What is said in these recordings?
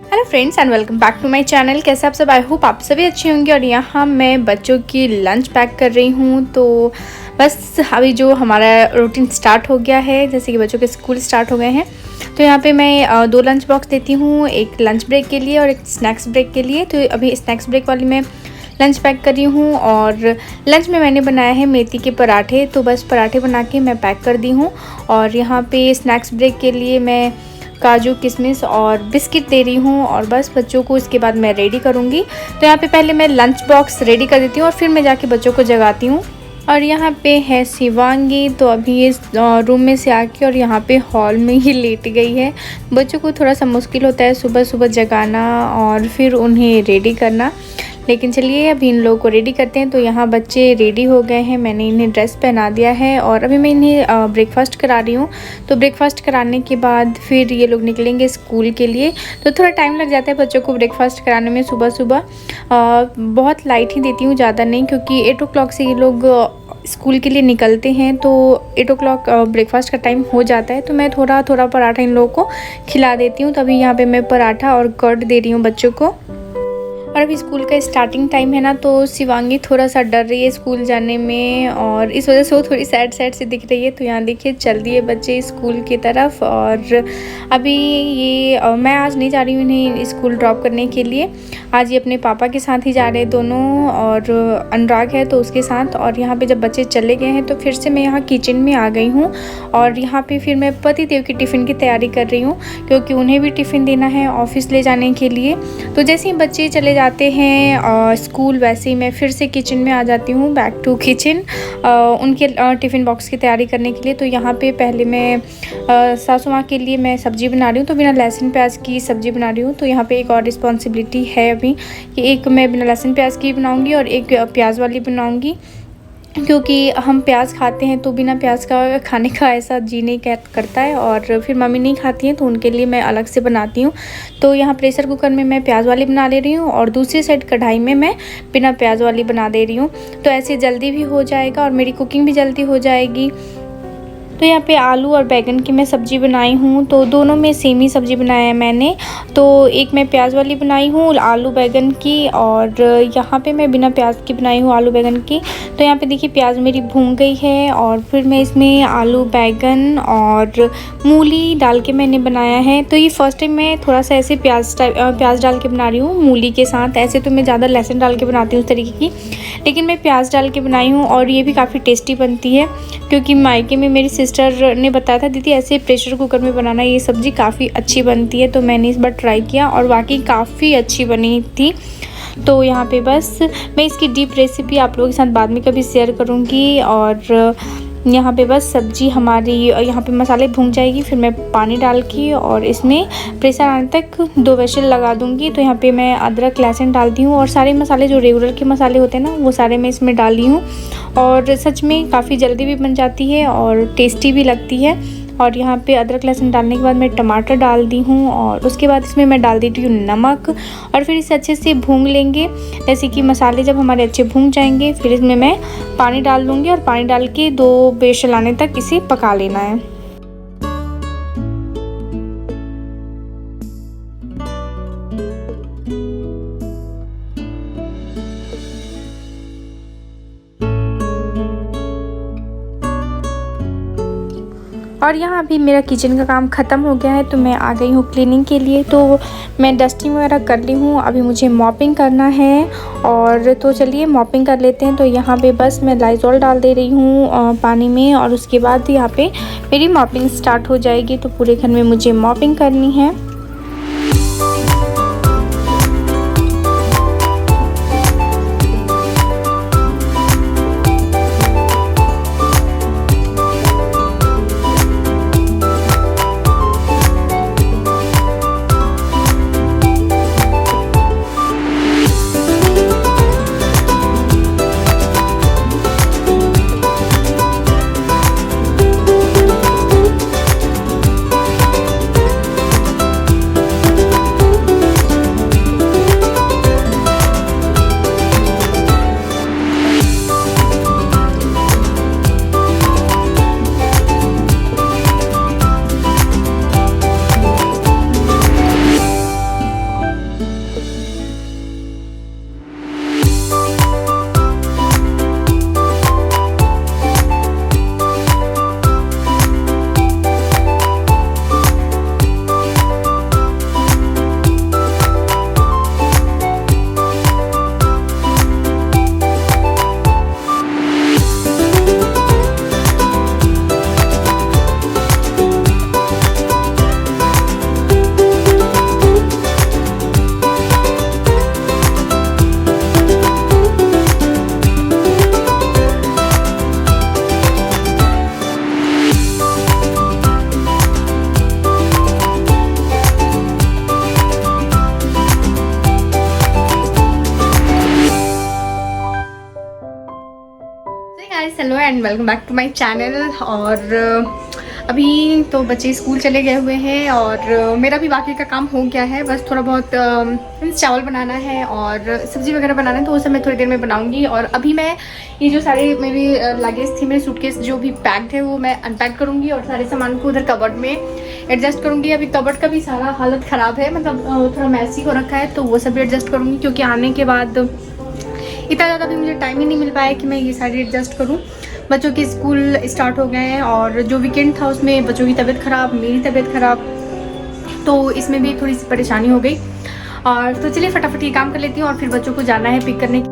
Hello friends and welcome back to my channel. कैसे आप सब? आई होप आप सभी अच्छे होंगे। और यहाँ मैं बच्चों की लंच पैक कर रही हूँ। तो बस अभी जो हमारा रूटीन स्टार्ट हो गया है, जैसे कि बच्चों के स्कूल स्टार्ट हो गए हैं, तो यहाँ पे मैं 2 लंच बॉक्स देती हूँ, एक लंच ब्रेक के लिए और एक स्नैक्स ब्रेक के लिए। तो अभी स्नैक्स ब्रेक वाली मैं लंच पैक कर रही हूँ। और लंच में मैंने बनाया है मेथी के पराठे, तो बस पराठे बना के मैं पैक कर दी हूँ। और यहाँ पे स्नैक्स ब्रेक के लिए मैं काजू किशमिश और बिस्किट दे रही हूँ। और बस बच्चों को इसके बाद मैं रेडी करूँगी। तो यहाँ पे पहले मैं लंच बॉक्स रेडी कर देती हूँ और फिर मैं जाके बच्चों को जगाती हूँ। और यहाँ पे है शिवांगी, तो अभी इस रूम में से आके और यहाँ पे हॉल में ही लेट गई है। बच्चों को थोड़ा सा मुश्किल होता है सुबह सुबह जगाना और फिर उन्हें रेडी करना, लेकिन चलिए अभी इन लोगों को रेडी करते हैं। तो यहाँ बच्चे रेडी हो गए हैं, मैंने इन्हें ड्रेस पहना दिया है और अभी मैं इन्हें ब्रेकफास्ट करा रही हूँ। तो ब्रेकफास्ट कराने के बाद फिर ये लोग निकलेंगे स्कूल के लिए। तो थोड़ा टाइम लग जाता है बच्चों को ब्रेकफास्ट कराने में। सुबह सुबह बहुत लाइट ही देती हूँ, ज़्यादा नहीं, क्योंकि 8 o'clock से ये लोग स्कूल के लिए निकलते हैं। तो 8 o'clock ब्रेकफास्ट का टाइम हो जाता है। तो मैं थोड़ा थोड़ा पराठा इन लोगों को खिला देती हूँ। तभी यहाँ पे मैं पराठा और कर्ड दे रही हूँ बच्चों को। और अभी स्कूल का स्टार्टिंग टाइम है ना, तो शिवांगी थोड़ा सा डर रही है स्कूल जाने में और इस वजह से वो थोड़ी सैड सी दिख रही है। तो यहाँ देखिए चल दिए बच्चे स्कूल की तरफ। और अभी ये मैं आज नहीं जा रही हूँ इन्हें स्कूल ड्रॉप करने के लिए। आज ये अपने पापा के साथ ही जा रहे हैं दोनों, और अनुराग है तो उसके साथ। और यहाँ पे जब बच्चे चले गए हैं तो फिर से मैं यहाँ किचन में आ गई हूँ। और यहाँ पे फिर मैं पति देव की टिफ़िन की तैयारी कर रही हूँ, क्योंकि उन्हें भी टिफ़िन देना है ऑफिस ले जाने के लिए। तो जैसे ही बच्चे चले जाते हैं स्कूल, वैसे ही मैं फिर से किचन में आ जाती हूँ, बैक टू किचन, उनके टिफ़िन बॉक्स की तैयारी करने के लिए। तो यहाँ पे पहले मैं सासू माँ के लिए मैं सब्ज़ी बना रही हूँ, तो बिना लहसुन प्याज की सब्ज़ी बना रही हूँ। तो यहाँ पे एक और रिस्पॉन्सिबिलिटी है अभी कि एक मैं बिना लहसुन प्याज की बनाऊँगी और एक प्याज वाली बनाऊँगी, क्योंकि हम प्याज खाते हैं तो बिना प्याज का खाने का ऐसा जी नहीं करता है। और फिर मम्मी नहीं खाती हैं तो उनके लिए मैं अलग से बनाती हूँ। तो यहाँ प्रेशर कुकर में मैं प्याज वाली बना ले रही हूँ और दूसरी साइड कढ़ाई में मैं बिना प्याज वाली बना दे रही हूँ। तो ऐसे जल्दी भी हो जाएगा और मेरी कुकिंग भी जल्दी हो जाएगी। तो यहाँ पे आलू और बैगन की मैं सब्ज़ी बनाई हूँ, तो दोनों में सेम ही सब्ज़ी बनाया है मैंने। तो एक मैं प्याज वाली बनाई हूँ आलू बैगन की, और यहाँ पे मैं बिना प्याज की बनाई हूँ आलू बैगन की। तो यहाँ पे देखिए प्याज मेरी भून गई है और फिर मैं इसमें आलू बैगन और मूली डाल के मैंने बनाया है। तो ये फर्स्ट टाइम मैं थोड़ा सा ऐसे प्याज डाल के बना रही हूँ मूली के साथ। ऐसे तो मैं ज़्यादा लहसुन डाल के बनाती हूँ उस तरीके की, लेकिन मैं प्याज डाल के बनाई हूँ और ये भी काफ़ी टेस्टी बनती है। क्योंकि मायके में मेरी सिस्टर ने बताया था दीदी ऐसे प्रेशर कुकर में बनाना, ये सब्ज़ी काफ़ी अच्छी बनती है। तो मैंने इस बार ट्राई किया और वाकई काफ़ी अच्छी बनी थी। तो यहाँ पे बस मैं इसकी डीप रेसिपी आप लोगों के साथ बाद में कभी शेयर करूँगी। और यहाँ पे बस सब्ज़ी हमारी यहाँ पे मसाले भून जाएगी, फिर मैं पानी डाल के और इसमें प्रेशर आने तक 2 विजिल लगा दूँगी। तो यहाँ पे मैं अदरक लहसुन डालती हूँ और सारे मसाले जो रेगुलर के मसाले होते हैं ना, वो सारे मैं इसमें डाली हूँ। और सच में काफ़ी जल्दी भी बन जाती है और टेस्टी भी लगती है। और यहाँ पे अदरक लहसुन डालने के बाद मैं टमाटर डाल दी हूँ और उसके बाद इसमें मैं डाल देती हूँ नमक। और फिर इसे अच्छे से भून लेंगे। जैसे कि मसाले जब हमारे अच्छे भून जाएंगे फिर इसमें मैं पानी डाल दूँगी और पानी डाल के 2 विजिल आने तक इसे पका लेना है। और यहाँ अभी मेरा किचन का काम ख़त्म हो गया है, तो मैं आ गई हूँ क्लीनिंग के लिए। तो मैं डस्टिंग वगैरह कर ली हूँ, अभी मुझे मॉपिंग करना है। और तो चलिए मॉपिंग कर लेते हैं। तो यहाँ पे बस मैं लाइज़ॉल डाल दे रही हूँ पानी में, और उसके बाद यहाँ पे मेरी मॉपिंग स्टार्ट हो जाएगी। तो पूरे घर में मुझे मॉपिंग करनी है। And welcome back to my channel. और अभी तो बच्चे स्कूल चले गए हुए हैं और मेरा भी बाकी का काम हो गया है। बस थोड़ा बहुत चावल बनाना है और सब्ज़ी वगैरह बनाना है, तो वो सब मैं थोड़ी देर में बनाऊंगी। और अभी मैं ये जो सारे मेरी लगेज थी, मेरे सूटकेस जो भी पैक्ड है वो मैं अनपैक करूँगी और सारे सामान को उधर कबर्ड में एडजस्ट करूँगी। अभी कबर्ड का भी सारा हालत ख़राब है, मतलब थोड़ा मैसी हो रखा है, तो वो सब भी एडजस्ट करूँगी क्योंकि आने के बाद इतना ज़्यादा भी मुझे टाइम ही नहीं मिल पाया कि मैं ये सारी एडजस्ट करूँ। बच्चों के स्कूल स्टार्ट हो गए हैं और जो वीकेंड था उसमें बच्चों की तबीयत ख़राब, मेरी तबीयत ख़राब, तो इसमें भी थोड़ी सी परेशानी हो गई। और तो चलिए फटाफट ये काम कर लेती हूँ और फिर बच्चों को जाना है पिक करने।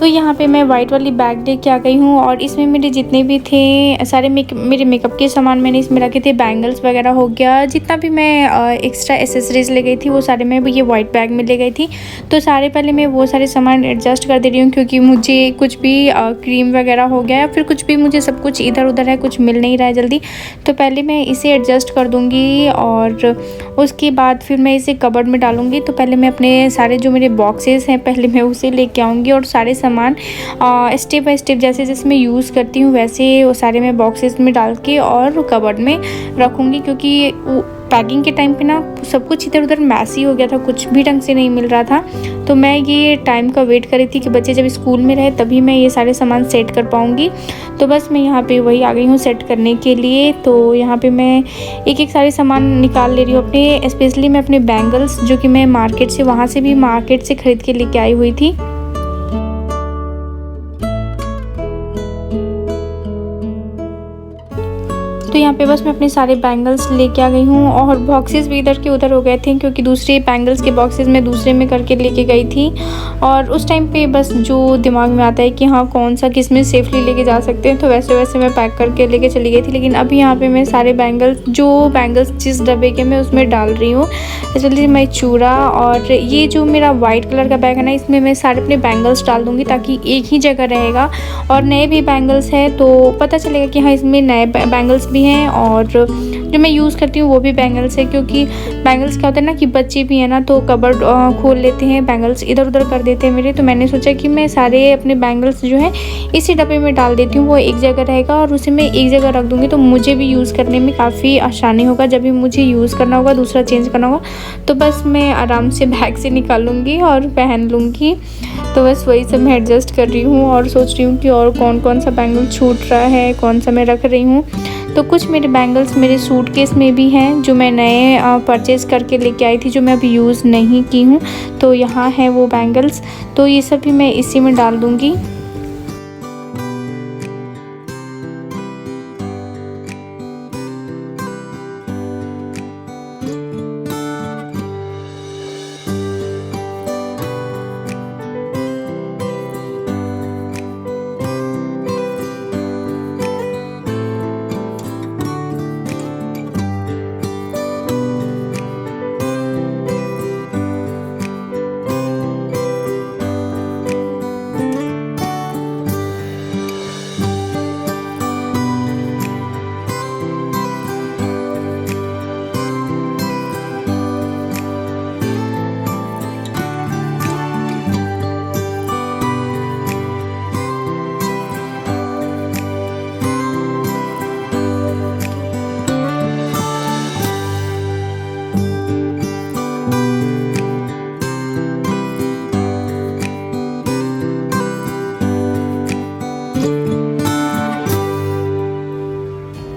तो यहाँ पे मैं वाइट वाली बैग लेके आ गई हूँ और इसमें मेरे जितने भी थे सारे मेरे मेकअप के सामान मैंने इसमें रखे थे। बैंगल्स वगैरह हो गया, जितना भी मैं एक्स्ट्रा एसेसरीज ले गई थी वो सारे मैं ये वाइट बैग में ले गई थी। तो सारे पहले मैं वो सारे सामान एडजस्ट कर दे रही हूँ क्योंकि मुझे कुछ भी क्रीम वगैरह हो गया या फिर कुछ भी, मुझे सब कुछ इधर उधर है, कुछ मिल नहीं रहा है जल्दी। तो पहले मैं इसे एडजस्ट कर दूँगी और उसके बाद फिर मैं इसे कबर्ड में डालूँगी। तो पहले मैं अपने सारे जो मेरे बॉक्सेस हैं पहले मैं उसे लेके आऊँगी और सारे सामान स्टेप बाय स्टेप जैसे जैसे मैं यूज़ करती हूँ वैसे वो सारे मैं बॉक्सेस में डाल के और कबर्ड में रखूँगी। क्योंकि पैकिंग के टाइम पे ना सब कुछ इधर उधर मैसी हो गया था, कुछ भी ढंग से नहीं मिल रहा था। तो मैं ये टाइम का वेट कर रही थी कि बच्चे जब स्कूल में रहे तभी मैं ये सारे सामान सेट कर पाऊँगी। तो बस मैं यहाँ पे वही आ गई हूँ सेट करने के लिए। तो यहाँ पे मैं एक एक सारे सामान निकाल ले रही हूँ अपने, स्पेशली मैं अपने बैंगल्स जो कि मैं मार्केट से ख़रीद के लेके आई हुई थी। तो यहाँ पे बस मैं अपने सारे बैंगल्स लेके आ गई हूँ और बॉक्सेस भी इधर के उधर हो गए थे क्योंकि दूसरे बैंगल्स के बॉक्सेस मैं दूसरे में करके लेके गई थी। और उस टाइम पे बस जो दिमाग में आता है कि हाँ कौन सा किस में सेफली लेके जा सकते हैं, तो वैसे वैसे मैं पैक करके लेके चली गई थी। लेकिन अभी यहाँ पे मैं सारे बैंगल्स जिस डब्बे के मैं उसमें डाल रही हूँ। जल्दी मैं चूड़ा और ये जो मेरा वाइट कलर का बैग है ना, इसमें मैं सारे अपने बैंगल्स डाल दूँगी ताकि एक ही जगह रहेगा। और नए भी बैंगल्स हैं तो पता चलेगा कि हाँ इसमें नए बैंगल्स भी हैं और जो मैं यूज़ करती हूँ वो भी बैंगल्स है। क्योंकि बैंगल्स क्या होता है ना कि बच्चे भी हैं ना तो कबर्ड खोल लेते हैं, बैंगल्स इधर उधर कर देते हैं मेरे। तो मैंने सोचा कि मैं सारे अपने बैंगल्स जो है इसी डब्बे में डाल देती हूँ, वो एक जगह रहेगा और उसे मैं एक जगह रख दूँगी। तो मुझे भी यूज़ करने में काफ़ी आसानी होगा, जब भी मुझे यूज़ करना होगा, दूसरा चेंज करना होगा तो बस मैं आराम से बैग से निकालूँगी और पहन लूँगी। तो बस वही सब मैं एडजस्ट कर रही हूँ और सोच रही हूँ कि और कौन कौन सा बैंगल छूट रहा है, कौन सा मैं रख रही हूँ। तो कुछ मेरे बैंगल्स मेरे सूटकेस में भी हैं जो मैं नए परचेज़ करके लेके आई थी, जो मैं अभी यूज़ नहीं की हूँ। तो यहाँ है वो बैंगल्स, तो ये सब भी मैं इसी में डाल दूँगी।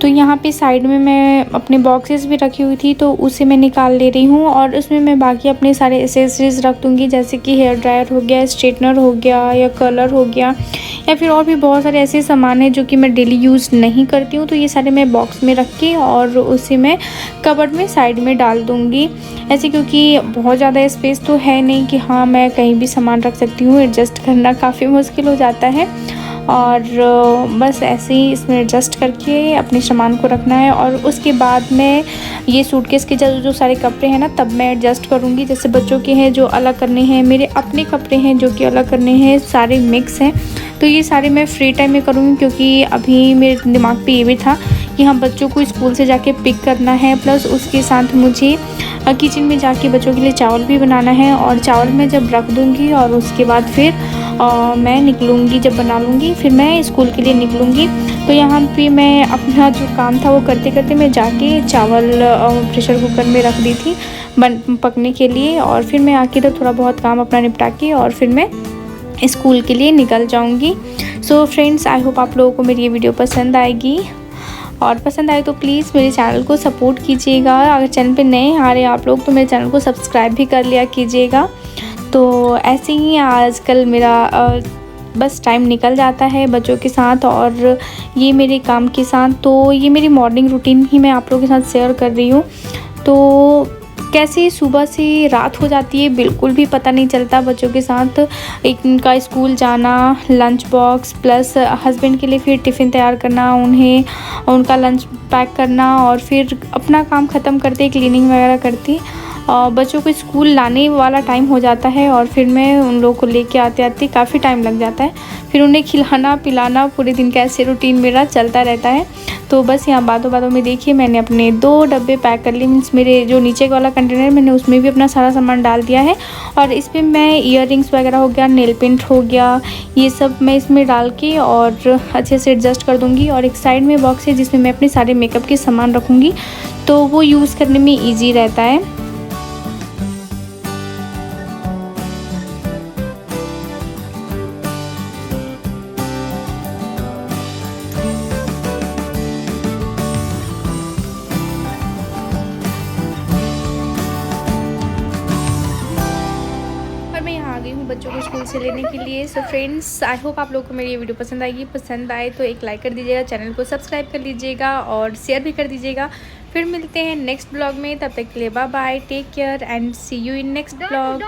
तो यहाँ पे साइड में मैं अपने बॉक्सेस भी रखी हुई थी तो उसे मैं निकाल ले रही हूँ और उसमें मैं बाकी अपने सारे एसेसरीज रख दूँगी, जैसे कि हेयर ड्रायर हो गया, स्ट्रेटनर हो गया या कलर हो गया या फिर और भी बहुत सारे ऐसे सामान हैं जो कि मैं डेली यूज़ नहीं करती हूँ। तो ये सारे मैं बॉक्स में रख के और उसे मैं कबर्ड में साइड में डाल दूँगी ऐसे, क्योंकि बहुत ज़्यादा स्पेस तो है नहीं कि हाँ मैं कहीं भी सामान रख सकती हूँ। एडजस्ट करना काफ़ी मुश्किल हो जाता है और बस ऐसे ही इसमें एडजस्ट करके अपने सामान को रखना है। और उसके बाद मैं ये सूटकेस के जो सारे कपड़े हैं ना तब मैं एडजस्ट करूँगी। जैसे बच्चों के हैं जो अलग करने हैं, मेरे अपने कपड़े हैं जो कि अलग करने हैं, सारे मिक्स हैं। तो ये सारे मैं फ्री टाइम में करूँगी क्योंकि अभी मेरे दिमाग पे ये भी था कि हाँ बच्चों को स्कूल से जाके पिक करना है, प्लस उसके साथ मुझे किचन में जाके बच्चों के लिए चावल भी बनाना है। और चावल मैं जब रख दूँगी और उसके बाद फिर मैं निकलूँगी, जब बना लूँगी फिर मैं स्कूल के लिए निकलूँगी। तो यहाँ पे मैं अपना जो काम था वो करते करते मैं जाके चावल प्रेशर कुकर में रख दी थी पकने के लिए, और फिर मैं आके तो थोड़ा बहुत काम अपना निपटा के और फिर मैं स्कूल के लिए निकल जाऊँगी। सो फ्रेंड्स, आई होप आप लोगों को मेरी ये वीडियो पसंद आएगी, और पसंद आए तो प्लीज़ मेरे चैनल को सपोर्ट कीजिएगा। अगर चैनल पे नए आ रहे आप लोग तो मेरे चैनल को सब्सक्राइब भी कर लिया कीजिएगा। तो ऐसे ही आजकल मेरा बस टाइम निकल जाता है बच्चों के साथ और ये मेरे काम के साथ। तो ये मेरी मॉर्निंग रूटीन ही मैं आप लोगों के साथ शेयर कर रही हूँ। तो कैसे सुबह से रात हो जाती है बिल्कुल भी पता नहीं चलता बच्चों के साथ। एक उनका स्कूल जाना, लंच बॉक्स प्लस हस्बैंड के लिए फिर टिफ़िन तैयार करना, उन्हें उनका लंच पैक करना, और फिर अपना काम ख़त्म करते क्लीनिंग वगैरह करती बच्चों को स्कूल लाने वाला टाइम हो जाता है, और फिर मैं उन लोगों को लेके आते आते काफ़ी टाइम लग जाता है। फिर उन्हें खिलाना पिलाना, पूरे दिन का ऐसे रूटीन मेरा चलता रहता है। तो बस यहाँ बातों बातों में देखिए मैंने अपने 2 डब्बे पैक कर लिए, मीन्स मेरे जो नीचे वाला कंटेनर मैंने उसमें भी अपना सारा सामान डाल दिया है, और इसमें मैं ईयररिंग्स वगैरह हो गया, नेल पेंट हो गया, ये सब मैं इसमें डाल के और अच्छे से एडजस्ट कर दूँगी। और एक साइड में बॉक्स है जिसमें मैं अपने सारे मेकअप के सामान रखूँगी, तो वो यूज़ करने में ईजी रहता है। मैं यहाँ आ गई हूँ बच्चों को स्कूल से लेने के लिए। सो फ्रेंड्स, आई होप आप लोगों को मेरी ये वीडियो पसंद आएगी। पसंद आए तो एक लाइक कर दीजिएगा, चैनल को सब्सक्राइब कर लीजिएगा और शेयर भी कर दीजिएगा। फिर मिलते हैं नेक्स्ट ब्लॉग में, तब तक के लिए bye bye, take care and see you in next blog.